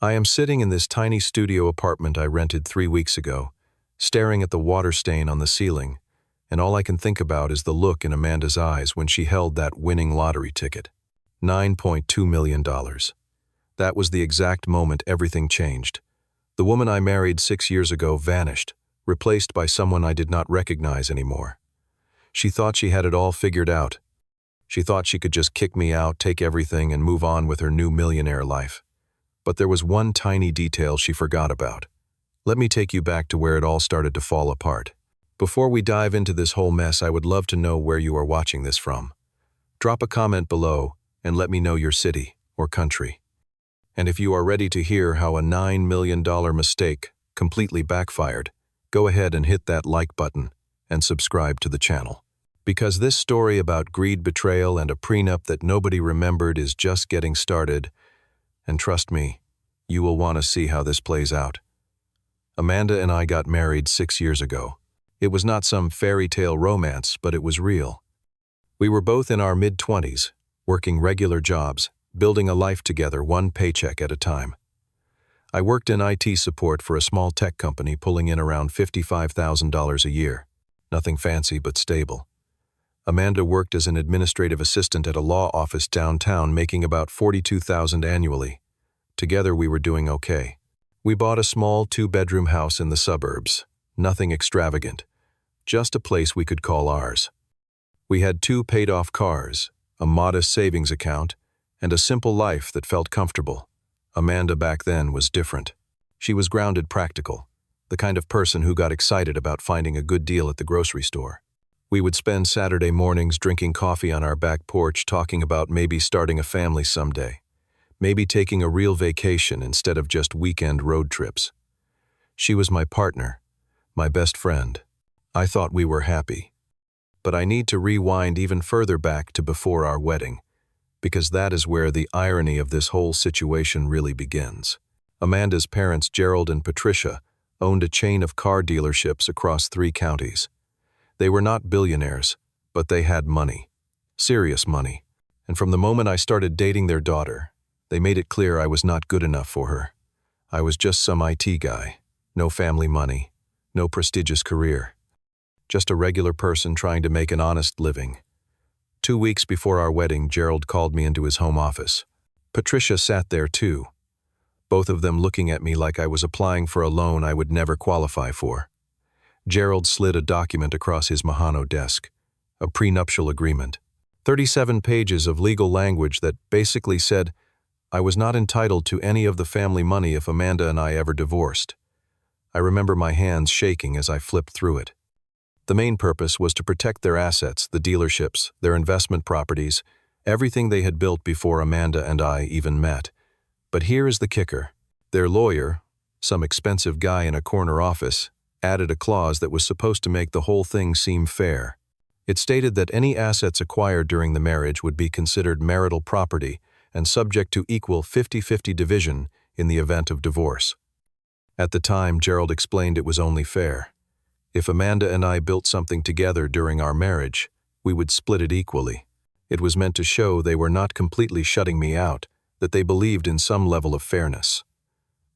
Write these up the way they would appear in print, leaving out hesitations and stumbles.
I am sitting in this tiny studio apartment I rented 3 weeks ago, staring at the water stain on the ceiling, and all I can think about is the look in Amanda's eyes when she held that winning lottery ticket. $9.2 million. That was the exact moment everything changed. The woman I married 6 years ago vanished, replaced by someone I did not recognize anymore. She thought she had it all figured out. She thought she could just kick me out, take everything, and move on with her new millionaire life. But there was one tiny detail she forgot about. Let me take you back to where it all started to fall apart. Before we dive into this whole mess, I would love to know where you are watching this from. Drop a comment below and let me know your city or country. And if you are ready to hear how a $9 million mistake completely backfired, go ahead and hit that like button and subscribe to the channel. Because this story about greed, betrayal, and a prenup that nobody remembered is just getting started, and trust me, you will want to see how this plays out. Amanda and I got married 6 years ago. It was not some fairy tale romance, but it was real. We were both in our mid-20s, working regular jobs, building a life together one paycheck at a time. I worked in IT support for a small tech company, pulling in around $55,000 a year. Nothing fancy but stable. Amanda worked as an administrative assistant at a law office downtown, making about $42,000 annually. Together we were doing okay. We bought a small 2-bedroom house in the suburbs. Nothing extravagant, just a place we could call ours. We had 2 paid-off cars, a modest savings account, and a simple life that felt comfortable. Amanda back then was different. She was grounded, practical, the kind of person who got excited about finding a good deal at the grocery store. We would spend Saturday mornings drinking coffee on our back porch, talking about maybe starting a family someday, maybe taking a real vacation instead of just weekend road trips. She was my partner, my best friend. I thought we were happy. But I need to rewind even further back to before our wedding, because that is where the irony of this whole situation really begins. Amanda's parents, Gerald and Patricia, owned a chain of car dealerships across 3 counties. They were not billionaires, but they had money. Serious money. And from the moment I started dating their daughter, they made it clear I was not good enough for her. I was just some IT guy. No family money. No prestigious career. Just a regular person trying to make an honest living. 2 weeks before our wedding, Gerald called me into his home office. Patricia sat there too, both of them looking at me like I was applying for a loan I would never qualify for. Gerald slid a document across his Mahano desk, a prenuptial agreement. 37 pages of legal language that basically said I was not entitled to any of the family money if Amanda and I ever divorced. I remember my hands shaking as I flipped through it. The main purpose was to protect their assets, the dealerships, their investment properties, everything they had built before Amanda and I even met. But here is the kicker. Their lawyer, some expensive guy in a corner office, added a clause that was supposed to make the whole thing seem fair. It stated that any assets acquired during the marriage would be considered marital property and subject to equal 50-50 division in the event of divorce. At the time, Gerald explained it was only fair. If Amanda and I built something together during our marriage, we would split it equally. It was meant to show they were not completely shutting me out, that they believed in some level of fairness.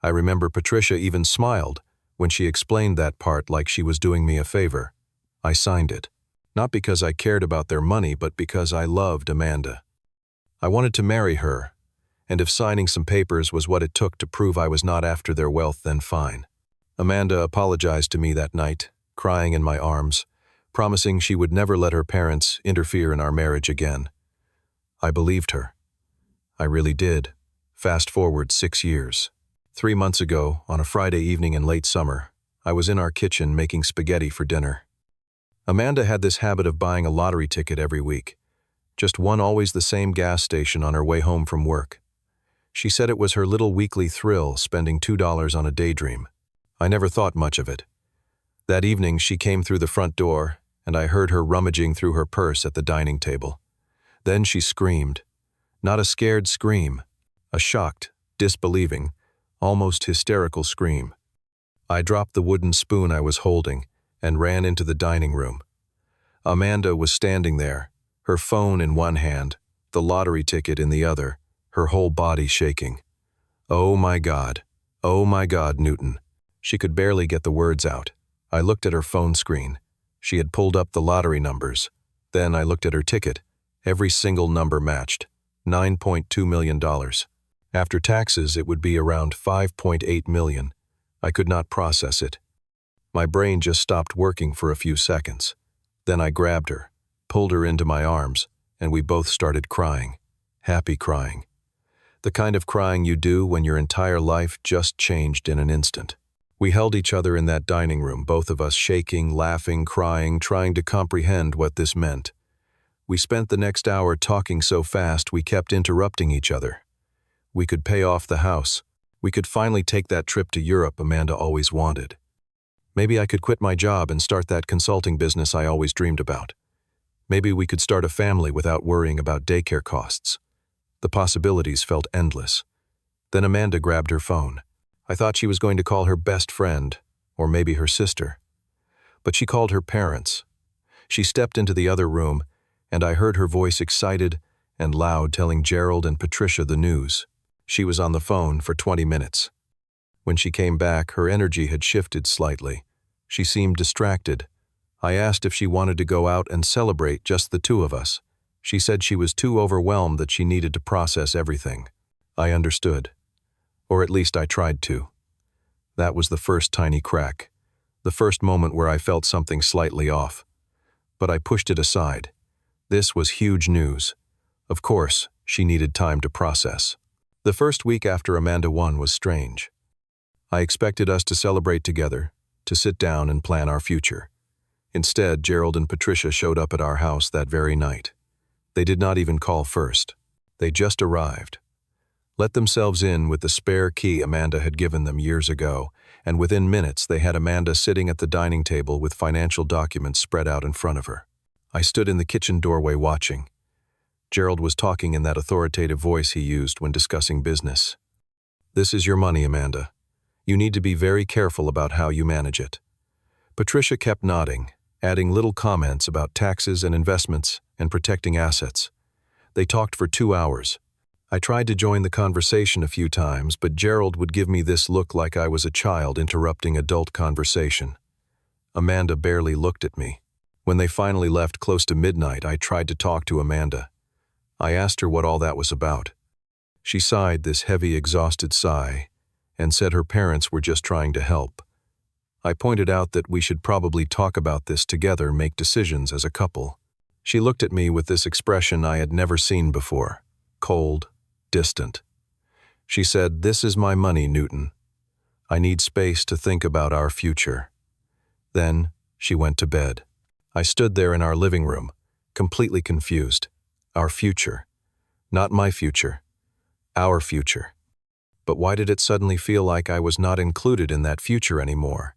I remember Patricia even smiled when she explained that part like she was doing me a favor. I signed it, not because I cared about their money, but because I loved Amanda. I wanted to marry her, and if signing some papers was what it took to prove I was not after their wealth, then fine. Amanda apologized to me that night, crying in my arms, promising she would never let her parents interfere in our marriage again. I believed her. I really did. Fast forward 6 years. 3 months ago, on a Friday evening in late summer, I was in our kitchen making spaghetti for dinner. Amanda had this habit of buying a lottery ticket every week, just one, always the same gas station on her way home from work. She said it was her little weekly thrill, spending $2 on a daydream. I never thought much of it. That evening, she came through the front door, and I heard her rummaging through her purse at the dining table. Then she screamed. Not a scared scream, a shocked, disbelieving, almost hysterical scream. I dropped the wooden spoon I was holding and ran into the dining room. Amanda was standing there, her phone in one hand, the lottery ticket in the other, her whole body shaking. Oh my God. Oh my God, Newton. She could barely get the words out. I looked at her phone screen. She had pulled up the lottery numbers. Then I looked at her ticket. Every single number matched. $9.2 million. After taxes, it would be around $5.8 million. I could not process it. My brain just stopped working for a few seconds. Then I grabbed her, pulled her into my arms, and we both started crying. Happy crying. The kind of crying you do when your entire life just changed in an instant. We held each other in that dining room, both of us shaking, laughing, crying, trying to comprehend what this meant. We spent the next hour talking so fast we kept interrupting each other. We could pay off the house. We could finally take that trip to Europe Amanda always wanted. Maybe I could quit my job and start that consulting business I always dreamed about. Maybe we could start a family without worrying about daycare costs. The possibilities felt endless. Then Amanda grabbed her phone. I thought she was going to call her best friend, or maybe her sister. But she called her parents. She stepped into the other room, and I heard her voice excited and loud telling Gerald and Patricia the news. She was on the phone for 20 minutes. When she came back, her energy had shifted slightly. She seemed distracted. I asked if she wanted to go out and celebrate just the two of us. She said she was too overwhelmed, that she needed to process everything. I understood. Or at least I tried to. That was the first tiny crack. The first moment where I felt something slightly off. But I pushed it aside. This was huge news. Of course, she needed time to process. The first week after Amanda won was strange. I expected us to celebrate together, to sit down and plan our future. Instead, Gerald and Patricia showed up at our house that very night. They did not even call first. They just arrived. Let themselves in with the spare key Amanda had given them years ago, and within minutes they had Amanda sitting at the dining table with financial documents spread out in front of her. I stood in the kitchen doorway watching. Gerald was talking in that authoritative voice he used when discussing business. "This is your money, Amanda. You need to be very careful about how you manage it." Patricia kept nodding, adding little comments about taxes and investments and protecting assets. They talked for 2 hours. I tried to join the conversation a few times, but Gerald would give me this look like I was a child interrupting adult conversation. Amanda barely looked at me. When they finally left close to midnight, I tried to talk to Amanda. I asked her what all that was about. She sighed this heavy, exhausted sigh and said her parents were just trying to help. I pointed out that we should probably talk about this together, make decisions as a couple. She looked at me with this expression I had never seen before, cold, distant. She said, "This is my money, Newton. I need space to think about our future." Then she went to bed. I stood there in our living room, completely confused. Our future. Not my future. Our future. But why did it suddenly feel like I was not included in that future anymore?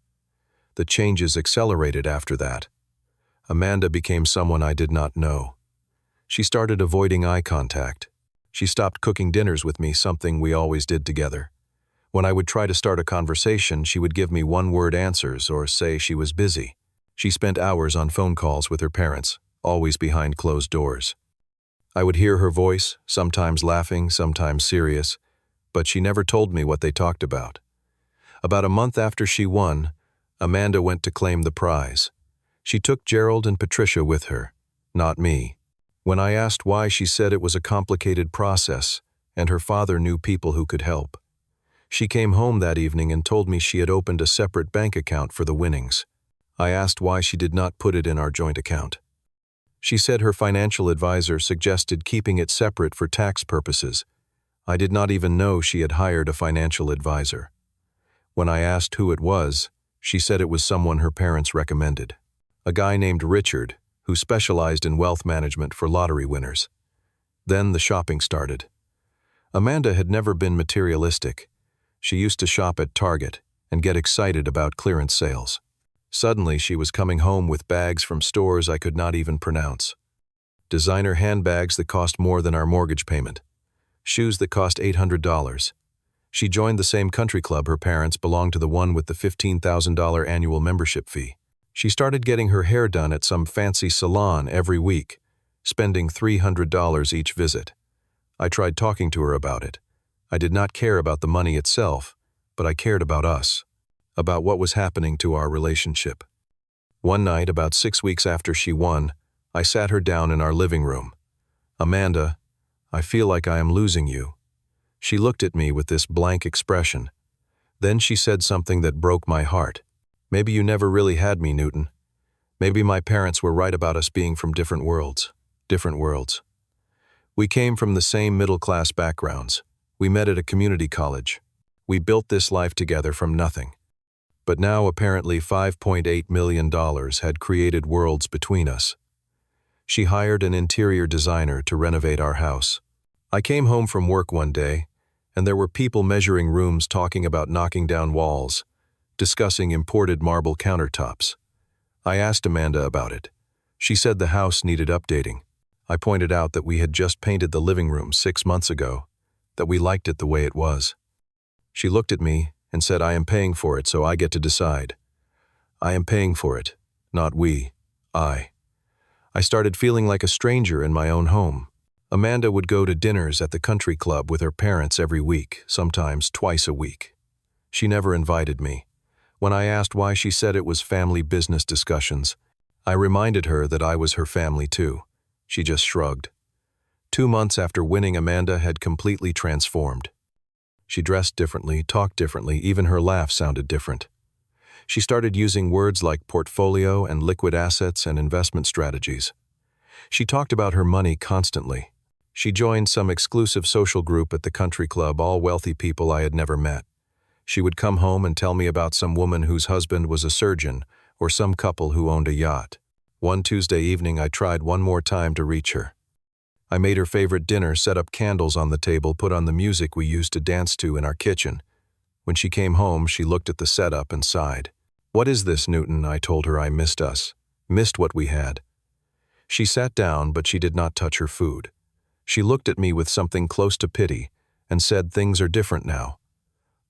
The changes accelerated after that. Amanda became someone I did not know. She started avoiding eye contact. She stopped cooking dinners with me, something we always did together. When I would try to start a conversation, she would give me one-word answers or say she was busy. She spent hours on phone calls with her parents, always behind closed doors. I would hear her voice, sometimes laughing, sometimes serious, but she never told me what they talked about. About a month after she won, Amanda went to claim the prize. She took Gerald and Patricia with her, not me. When I asked why, she said it was a complicated process, and her father knew people who could help. She came home that evening and told me she had opened a separate bank account for the winnings. I asked why she did not put it in our joint account. She said her financial advisor suggested keeping it separate for tax purposes. I did not even know she had hired a financial advisor. When I asked who it was, she said it was someone her parents recommended. A guy named Richard, who specialized in wealth management for lottery winners. Then the shopping started. Amanda had never been materialistic. She used to shop at Target and get excited about clearance sales. Suddenly, she was coming home with bags from stores I could not even pronounce. Designer handbags that cost more than our mortgage payment. Shoes that cost $800. She joined the same country club her parents belonged to, the one with the $15,000 annual membership fee. She started getting her hair done at some fancy salon every week, spending $300 each visit. I tried talking to her about it, I did not care about the money itself, but I cared about us, about what was happening to our relationship. One night, about 6 weeks after she won, I sat her down in our living room. "Amanda, I feel like I am losing you." She looked at me with this blank expression. Then she said something that broke my heart. "Maybe you never really had me, Newton. Maybe my parents were right about us being from different worlds. Different worlds. We came from the same middle-class backgrounds. We met at a community college. We built this life together from nothing. But now apparently $5.8 million had created worlds between us." She hired an interior designer to renovate our house. I came home from work one day, and there were people measuring rooms, talking about knocking down walls, discussing imported marble countertops. I asked Amanda about it. She said the house needed updating. I pointed out that we had just painted the living room 6 months ago, that we liked it the way it was. She looked at me and said, "I am paying for it, so I get to decide. I am paying for it, not we, I." I started feeling like a stranger in my own home. Amanda would go to dinners at the country club with her parents every week, sometimes twice a week. She never invited me. When I asked why, she said it was family business discussions. I reminded her that I was her family too. She just shrugged. 2 months after winning, Amanda had completely transformed. She dressed differently, talked differently, even her laugh sounded different. She started using words like portfolio and liquid assets and investment strategies. She talked about her money constantly. She joined some exclusive social group at the country club, all wealthy people I had never met. She would come home and tell me about some woman whose husband was a surgeon, or some couple who owned a yacht. One Tuesday evening, I tried one more time to reach her. I made her favorite dinner, set up candles on the table, put on the music we used to dance to in our kitchen. When she came home, she looked at the setup and sighed. "What is this, Newton?" I told her I missed us, missed what we had. She sat down, but she did not touch her food. She looked at me with something close to pity and said, "Things are different now.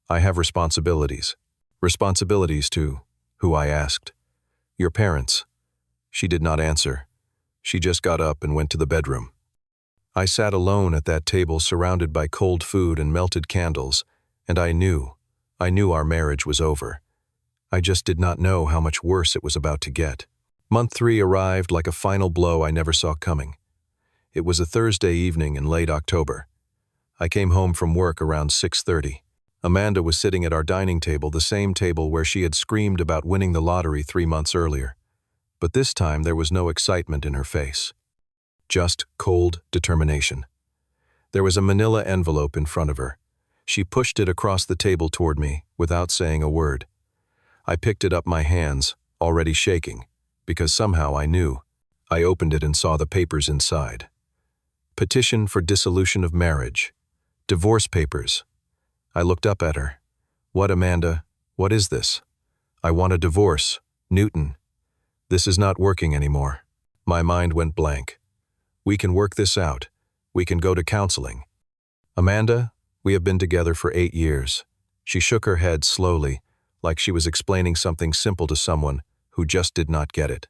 I have responsibilities." "Responsibilities to who?" I asked. "Your parents." She did not answer. She just got up and went to the bedroom. I sat alone at that table, surrounded by cold food and melted candles, and I knew our marriage was over. I just did not know how much worse it was about to get. Month 3 arrived like a final blow I never saw coming. It was a Thursday evening in late October. I came home from work around 6:30. Amanda was sitting at our dining table, the same table where she had screamed about winning the lottery 3 months earlier. But this time there was no excitement in her face. Just cold determination. There was a manila envelope in front of her. She pushed it across the table toward me without saying a word. I picked it up, my hands already shaking, because somehow I knew. I opened it and saw the papers inside. Petition for dissolution of marriage. Divorce papers. I looked up at her. "What, Amanda? What is this?" "I want a divorce, Newton. This is not working anymore." My mind went blank. "We can work this out. We can go to counseling." "Amanda, we have been together for 8 years. She shook her head slowly, like she was explaining something simple to someone who just did not get it.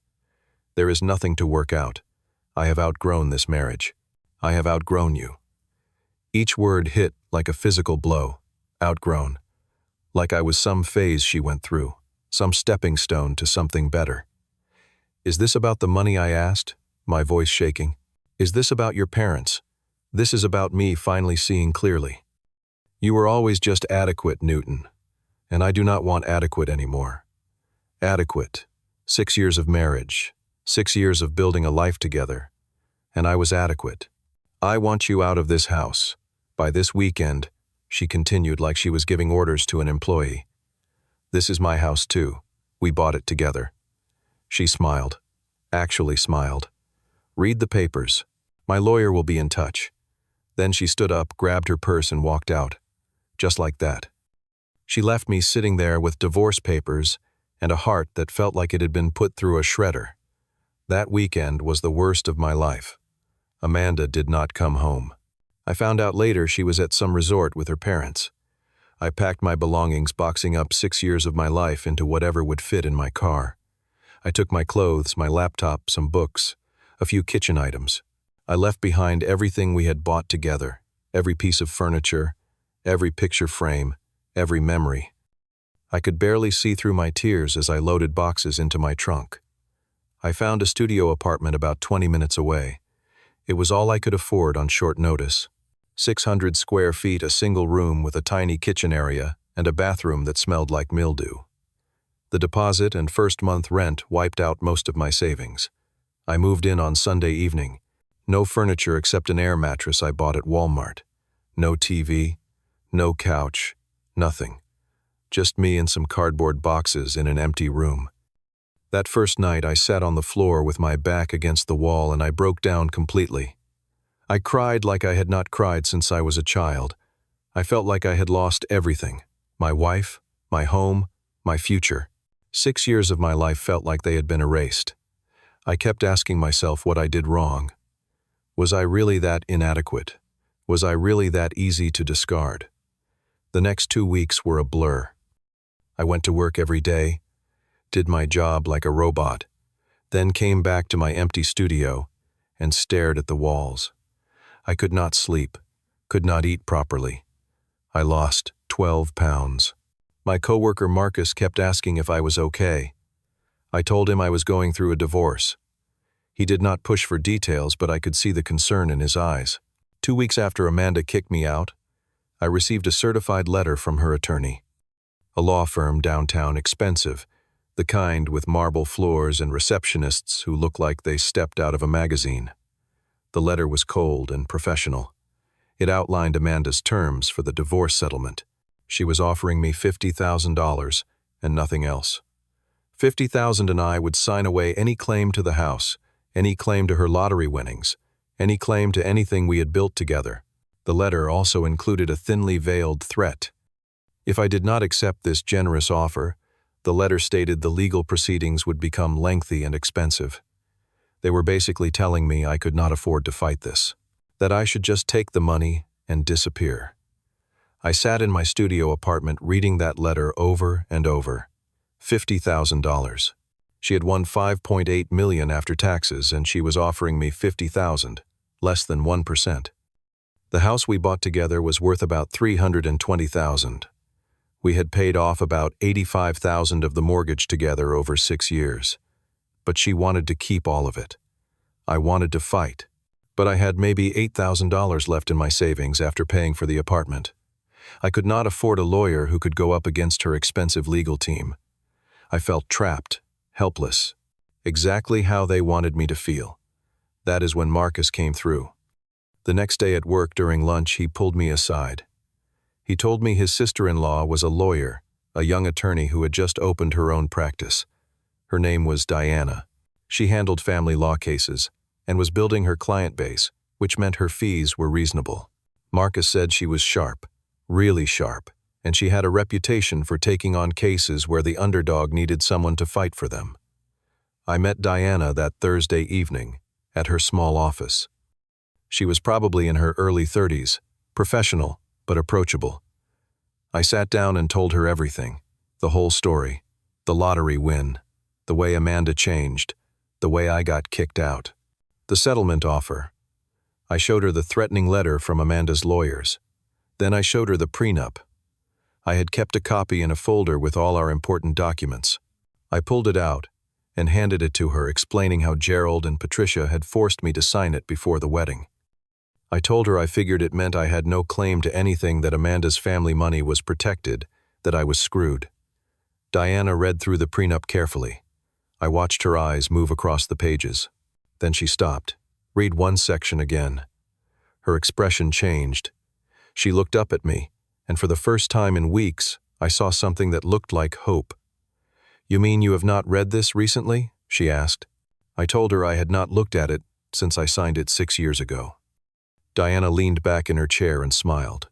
"There is nothing to work out. I have outgrown this marriage. I have outgrown you." Each word hit like a physical blow. Outgrown. Like I was some phase she went through, some stepping stone to something better. "Is this about the money?" I asked, my voice shaking. "Is this about your parents? This is about me finally seeing clearly. You were always just adequate, Newton, and I do not want adequate anymore. Adequate. 6 years of marriage, 6 years of building a life together, and I was adequate. I want you out of this house. By this weekend," she continued like she was giving orders to an employee. "This is my house too. We bought it together." She smiled. Actually smiled. "Read the papers. My lawyer will be in touch." Then she stood up, grabbed her purse and walked out. Just like that. She left me sitting there with divorce papers and a heart that felt like it had been put through a shredder. That weekend was the worst of my life. Amanda did not come home. I found out later she was at some resort with her parents. I packed my belongings, boxing up 6 years of my life into whatever would fit in my car. I took my clothes, my laptop, some books, a few kitchen items. I left behind everything we had bought together, every piece of furniture, every picture frame, every memory. I could barely see through my tears as I loaded boxes into my trunk. I found a studio apartment about 20 minutes away. It was all I could afford on short notice. 600 square feet, a single room with a tiny kitchen area and a bathroom that smelled like mildew. The deposit and first month rent wiped out most of my savings. I moved in on Sunday evening. No furniture except an air mattress I bought at Walmart. No TV, no couch, nothing. Just me and some cardboard boxes in an empty room. That first night I sat on the floor with my back against the wall and I broke down completely. I cried like I had not cried since I was a child. I felt like I had lost everything. My wife, my home, my future. 6 years of my life felt like they had been erased. I kept asking myself what I did wrong. Was I really that inadequate? Was I really that easy to discard? The next 2 weeks were a blur. I went to work every day, did my job like a robot, then came back to my empty studio and stared at the walls. I could not sleep, could not eat properly. I lost 12 pounds. My coworker Marcus kept asking if I was okay. I told him I was going through a divorce. He did not push for details, but I could see the concern in his eyes. 2 weeks after Amanda kicked me out, I received a certified letter from her attorney. A law firm downtown, expensive, the kind with marble floors and receptionists who look like they stepped out of a magazine. The letter was cold and professional. It outlined Amanda's terms for the divorce settlement. She was offering me $50,000 and nothing else. $50,000 and I would sign away any claim to the house, any claim to her lottery winnings, any claim to anything we had built together. The letter also included a thinly veiled threat. If I did not accept this generous offer, the letter stated the legal proceedings would become lengthy and expensive. They were basically telling me I could not afford to fight this, that I should just take the money and disappear. I sat in my studio apartment reading that letter over and over. $50,000. She had won $5.8 million after taxes and she was offering me $50,000, less than 1%. The house we bought together was worth about $320,000. We had paid off about $85,000 of the mortgage together over 6 years. But she wanted to keep all of it. I wanted to fight, but I had maybe $8,000 left in my savings after paying for the apartment. I could not afford a lawyer who could go up against her expensive legal team. I felt trapped, helpless, exactly how they wanted me to feel. That is when Marcus came through. The next day at work during lunch, he pulled me aside. He told me his sister-in-law was a lawyer, a young attorney who had just opened her own practice. Her name was Diana. She handled family law cases and was building her client base, which meant her fees were reasonable. Marcus said she was sharp, really sharp, and she had a reputation for taking on cases where the underdog needed someone to fight for them. I met Diana that Thursday evening at her small office. She was probably in her early 30s, professional but approachable. I sat down and told her everything, the whole story, the lottery win, the way Amanda changed, the way I got kicked out, the settlement offer. I showed her the threatening letter from Amanda's lawyers. Then I showed her the prenup. I had kept a copy in a folder with all our important documents. I pulled it out and handed it to her, explaining how Gerald and Patricia had forced me to sign it before the wedding. I told her I figured it meant I had no claim to anything, that Amanda's family money was protected, that I was screwed. Diana read through the prenup carefully. I watched her eyes move across the pages. Then she stopped. Read one section again. Her expression changed. She looked up at me, and for the first time in weeks, I saw something that looked like hope. "You mean you have not read this recently?" she asked. I told her I had not looked at it since I signed it 6 years ago. Diana leaned back in her chair and smiled.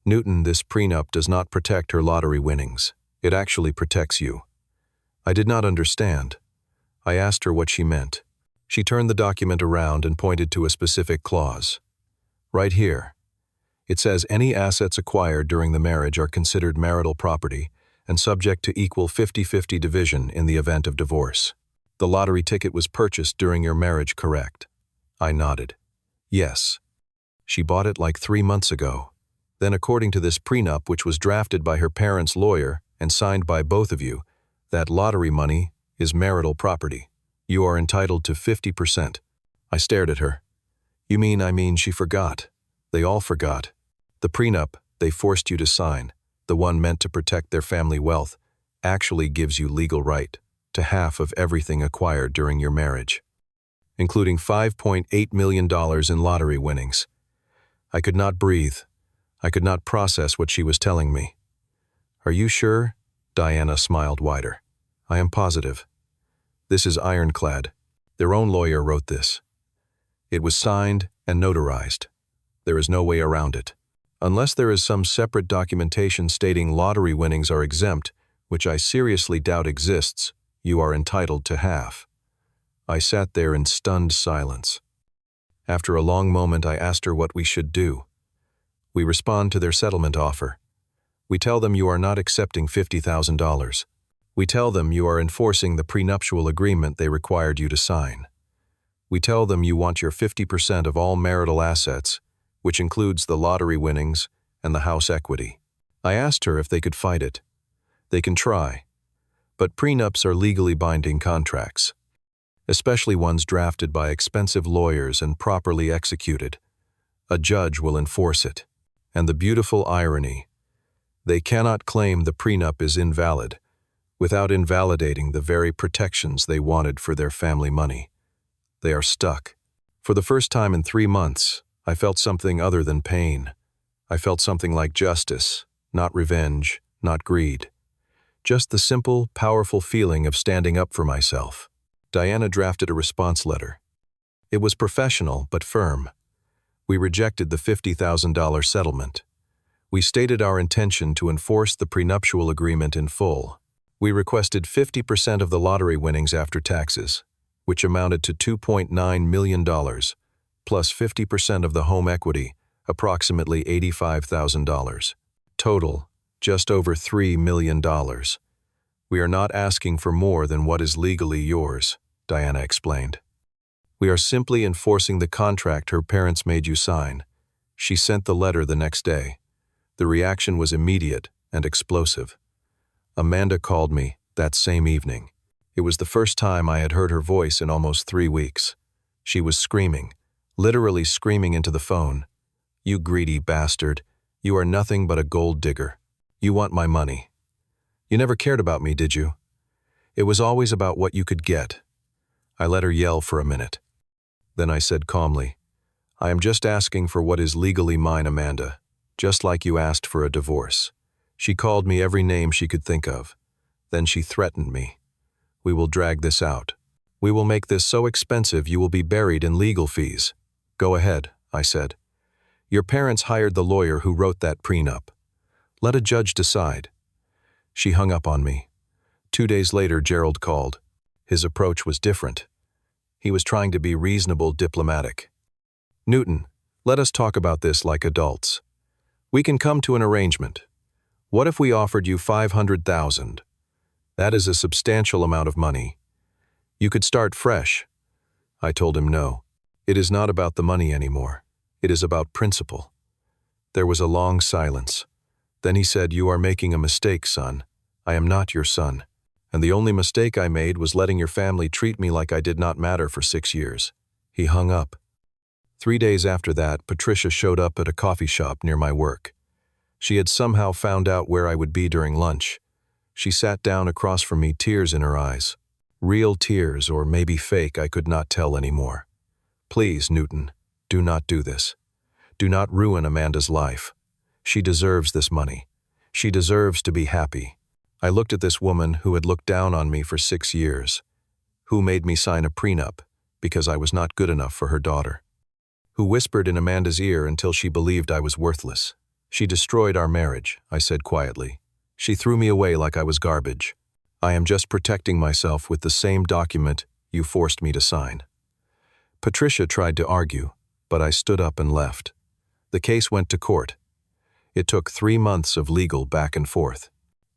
"Newton, this prenup does not protect her lottery winnings. It actually protects you." I did not understand. I asked her what she meant. She turned the document around and pointed to a specific clause. "Right here. It says any assets acquired during the marriage are considered marital property and subject to equal 50-50 division in the event of divorce. The lottery ticket was purchased during your marriage, correct?" I nodded. "Yes." "She bought it like 3 months ago. Then according to this prenup, which was drafted by her parents' lawyer and signed by both of you, that lottery money is marital property. You are entitled to 50%. I stared at her. You mean, she forgot. They all forgot. The prenup they forced you to sign, the one meant to protect their family wealth, actually gives you legal right to half of everything acquired during your marriage, including $5.8 million in lottery winnings. I could not breathe. I could not process what she was telling me. Are you sure? Diana smiled wider. I am positive. This is ironclad. Their own lawyer wrote this. It was signed and notarized. There is no way around it. Unless there is some separate documentation stating lottery winnings are exempt, which I seriously doubt exists, you are entitled to half. I sat there in stunned silence. After a long moment, I asked her what we should do. We respond to their settlement offer. We tell them you are not accepting $50,000. We tell them you are enforcing the prenuptial agreement they required you to sign. We tell them you want your 50% of all marital assets, which includes the lottery winnings and the house equity. I asked her if they could fight it. They can try. But prenups are legally binding contracts, especially ones drafted by expensive lawyers and properly executed. A judge will enforce it. And the beautiful irony, they cannot claim the prenup is invalid without invalidating the very protections they wanted for their family money. They are stuck. For the first time in 3 months, I felt something other than pain. I felt something like justice, not revenge, not greed. Just the simple, powerful feeling of standing up for myself. Diana drafted a response letter. It was professional but firm. We rejected the $50,000 settlement. We stated our intention to enforce the prenuptial agreement in full. We requested 50% of the lottery winnings after taxes, which amounted to $2.9 million, plus 50% of the home equity, approximately $85,000. Total, just over $3 million. We are not asking for more than what is legally yours, Diana explained. We are simply enforcing the contract her parents made you sign. She sent the letter the next day. The reaction was immediate and explosive. Amanda called me that same evening. It was the first time I had heard her voice in almost 3 weeks. She was screaming, literally screaming into the phone. You greedy bastard. You are nothing but a gold digger. You want my money. You never cared about me, did you? It was always about what you could get. I let her yell for a minute. Then I said calmly, I am just asking for what is legally mine, Amanda, just like you asked for a divorce. She called me every name she could think of. Then she threatened me. We will drag this out. We will make this so expensive you will be buried in legal fees. Go ahead, I said. Your parents hired the lawyer who wrote that prenup. Let a judge decide. She hung up on me. 2 days later, Gerald called. His approach was different. He was trying to be reasonable, diplomatic. Newton, let us talk about this like adults. We can come to an arrangement. What if we offered you $500,000? That is a substantial amount of money. You could start fresh. I told him no. It is not about the money anymore. It is about principle. There was a long silence. Then he said, You are making a mistake, son. I am not your son. And the only mistake I made was letting your family treat me like I did not matter for 6 years. He hung up. 3 days after that, Patricia showed up at a coffee shop near my work. She had somehow found out where I would be during lunch. She sat down across from me, tears in her eyes. Real tears, or maybe fake, I could not tell anymore. Please, Newton, do not do this. Do not ruin Amanda's life. She deserves this money. She deserves to be happy. I looked at this woman who had looked down on me for 6 years, who made me sign a prenup because I was not good enough for her daughter, who whispered in Amanda's ear until she believed I was worthless. She destroyed our marriage, I said quietly. She threw me away like I was garbage. I am just protecting myself with the same document you forced me to sign. Patricia tried to argue, but I stood up and left. The case went to court. It took 3 months of legal back and forth.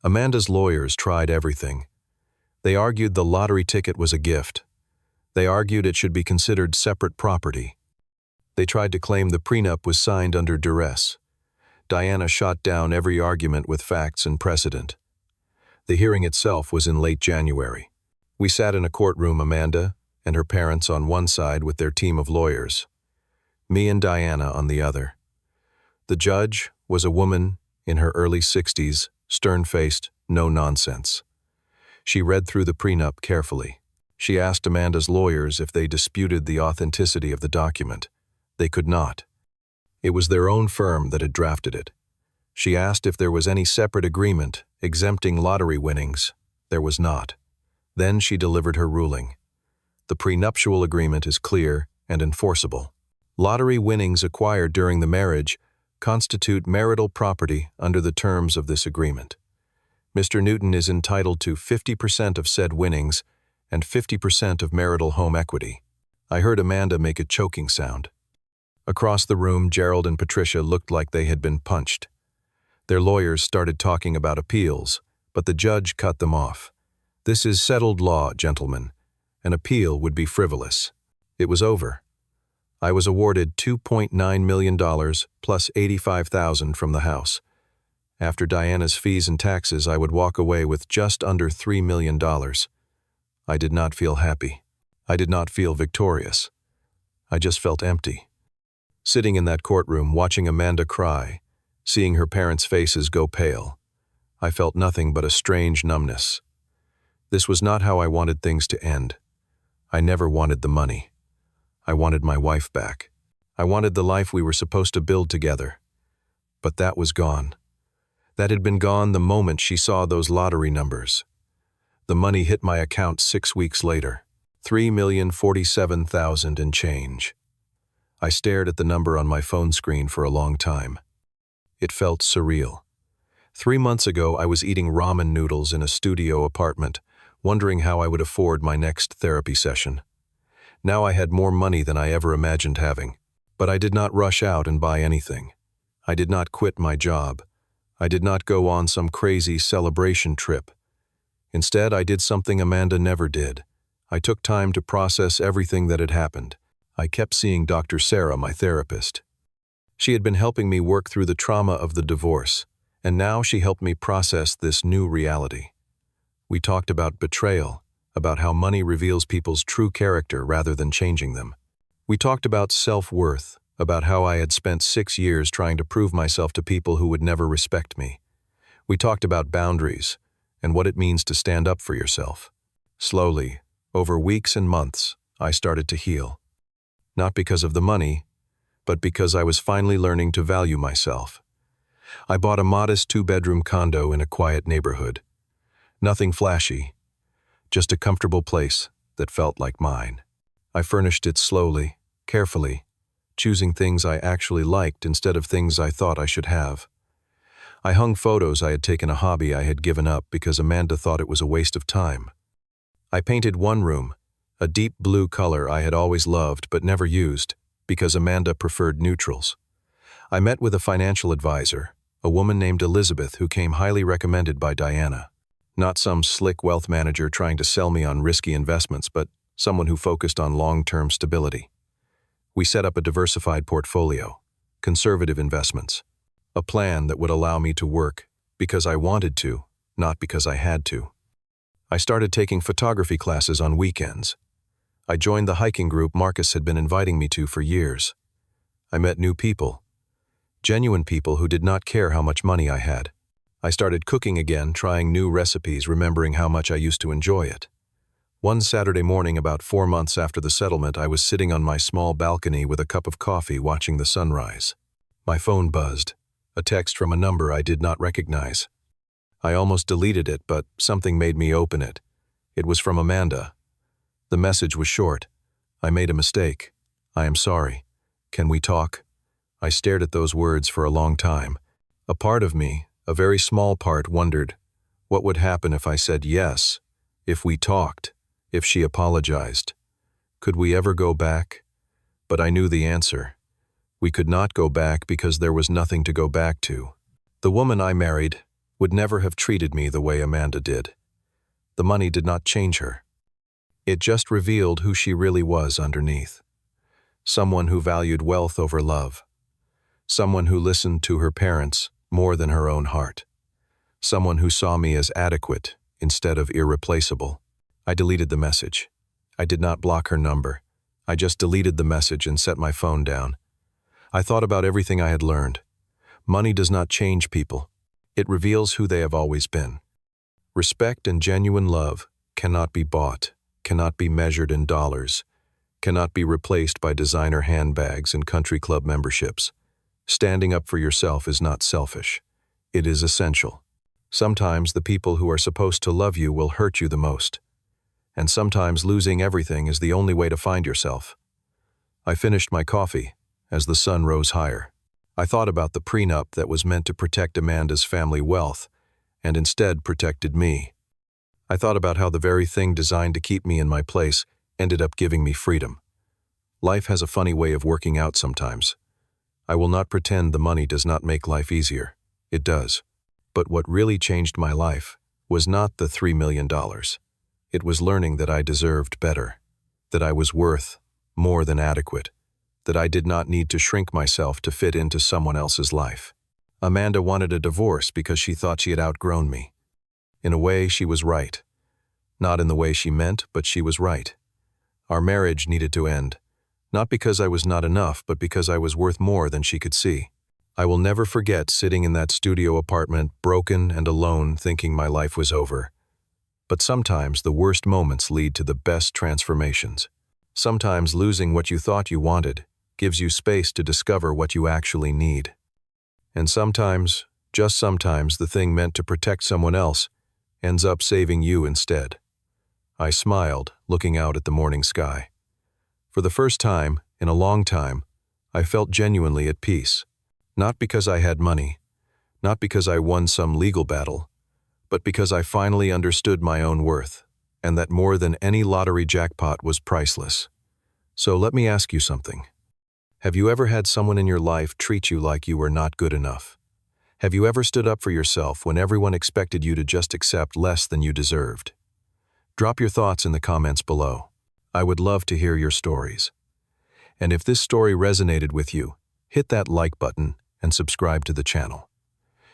Amanda's lawyers tried everything. They argued the lottery ticket was a gift. They argued it should be considered separate property. They tried to claim the prenup was signed under duress. Diana shot down every argument with facts and precedent. The hearing itself was in late January. We sat in a courtroom, Amanda and her parents on one side with their team of lawyers, me and Diana on the other. The judge was a woman in her early 60s, stern-faced, no nonsense. She read through the prenup carefully. She asked Amanda's lawyers if they disputed the authenticity of the document. They could not. It was their own firm that had drafted it. She asked if there was any separate agreement exempting lottery winnings. There was not. Then she delivered her ruling. The prenuptial agreement is clear and enforceable. Lottery winnings acquired during the marriage constitute marital property under the terms of this agreement. Mr. Newton is entitled to 50% of said winnings and 50% of marital home equity. I heard Amanda make a choking sound. Across the room, Gerald and Patricia looked like they had been punched. Their lawyers started talking about appeals, but the judge cut them off. This is settled law, gentlemen. An appeal would be frivolous. It was over. I was awarded $2.9 million plus $85,000 from the house. After Diana's fees and taxes, I would walk away with just under $3 million. I did not feel happy. I did not feel victorious. I just felt empty. Sitting in that courtroom, watching Amanda cry, seeing her parents' faces go pale, I felt nothing but a strange numbness. This was not how I wanted things to end. I never wanted the money. I wanted my wife back. I wanted the life we were supposed to build together. But that was gone. That had been gone the moment she saw those lottery numbers. The money hit my account 6 weeks later, $3,047,000 and change. I stared at the number on my phone screen for a long time. It felt surreal. 3 months ago, I was eating ramen noodles in a studio apartment, wondering how I would afford my next therapy session. Now I had more money than I ever imagined having. But I did not rush out and buy anything. I did not quit my job. I did not go on some crazy celebration trip. Instead, I did something Amanda never did. I took time to process everything that had happened. I kept seeing Dr. Sarah, my therapist. She had been helping me work through the trauma of the divorce, and now she helped me process this new reality. We talked about betrayal, about how money reveals people's true character rather than changing them. We talked about self-worth, about how I had spent 6 years trying to prove myself to people who would never respect me. We talked about boundaries and what it means to stand up for yourself. Slowly, over weeks and months, I started to heal. Not because of the money, but because I was finally learning to value myself. I bought a modest 2-bedroom condo in a quiet neighborhood. Nothing flashy, just a comfortable place that felt like mine. I furnished it slowly, carefully, choosing things I actually liked instead of things I thought I should have. I hung photos I had taken, a hobby I had given up because Amanda thought it was a waste of time. I painted one room, a deep blue color I had always loved but never used because Amanda preferred neutrals. I met with a financial advisor, a woman named Elizabeth who came highly recommended by Diana. Not some slick wealth manager trying to sell me on risky investments, but someone who focused on long-term stability. We set up a diversified portfolio, conservative investments, a plan that would allow me to work because I wanted to, not because I had to. I started taking photography classes on weekends. I joined the hiking group Marcus had been inviting me to for years. I met new people, genuine people who did not care how much money I had. I started cooking again, trying new recipes, remembering how much I used to enjoy it. One Saturday morning, about 4 months after the settlement, I was sitting on my small balcony with a cup of coffee watching the sunrise. My phone buzzed, a text from a number I did not recognize. I almost deleted it, but something made me open it. It was from Amanda. The message was short. I made a mistake. I am sorry. Can we talk? I stared at those words for a long time. A part of me, a very small part, wondered, what would happen if I said yes, if we talked, if she apologized? Could we ever go back? But I knew the answer. We could not go back because there was nothing to go back to. The woman I married would never have treated me the way Amanda did. The money did not change her. It just revealed who she really was underneath. Someone who valued wealth over love. Someone who listened to her parents more than her own heart. Someone who saw me as adequate instead of irreplaceable. I deleted the message. I did not block her number. I just deleted the message and set my phone down. I thought about everything I had learned. Money does not change people. It reveals who they have always been. Respect and genuine love cannot be bought, cannot be measured in dollars, cannot be replaced by designer handbags and country club memberships. Standing up for yourself is not selfish. It is essential. Sometimes the people who are supposed to love you will hurt you the most. And sometimes losing everything is the only way to find yourself. I finished my coffee as the sun rose higher. I thought about the prenup that was meant to protect Amanda's family wealth and instead protected me. I thought about how the very thing designed to keep me in my place ended up giving me freedom. Life has a funny way of working out sometimes. I will not pretend the money does not make life easier. It does. But what really changed my life was not the $3 million. It was learning that I deserved better, that I was worth more than adequate, that I did not need to shrink myself to fit into someone else's life. Amanda wanted a divorce because she thought she had outgrown me. In a way, she was right. Not in the way she meant, but she was right. Our marriage needed to end, not because I was not enough, but because I was worth more than she could see. I will never forget sitting in that studio apartment, broken and alone, thinking my life was over. But sometimes the worst moments lead to the best transformations. Sometimes losing what you thought you wanted gives you space to discover what you actually need. And sometimes, just sometimes, the thing meant to protect someone else ends up saving you instead. I smiled, looking out at the morning sky. For the first time in a long time, I felt genuinely at peace. Not because I had money, not because I won some legal battle, but because I finally understood my own worth, and that more than any lottery jackpot was priceless. So let me ask you something. Have you ever had someone in your life treat you like you were not good enough? Have you ever stood up for yourself when everyone expected you to just accept less than you deserved? Drop your thoughts in the comments below. I would love to hear your stories. And if this story resonated with you, hit that like button and subscribe to the channel.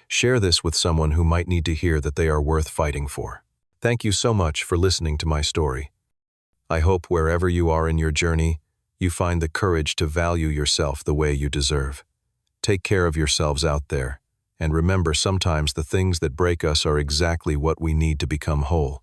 Share this with someone who might need to hear that they are worth fighting for. Thank you so much for listening to my story. I hope wherever you are in your journey, you find the courage to value yourself the way you deserve. Take care of yourselves out there, and remember, sometimes the things that break us are exactly what we need to become whole.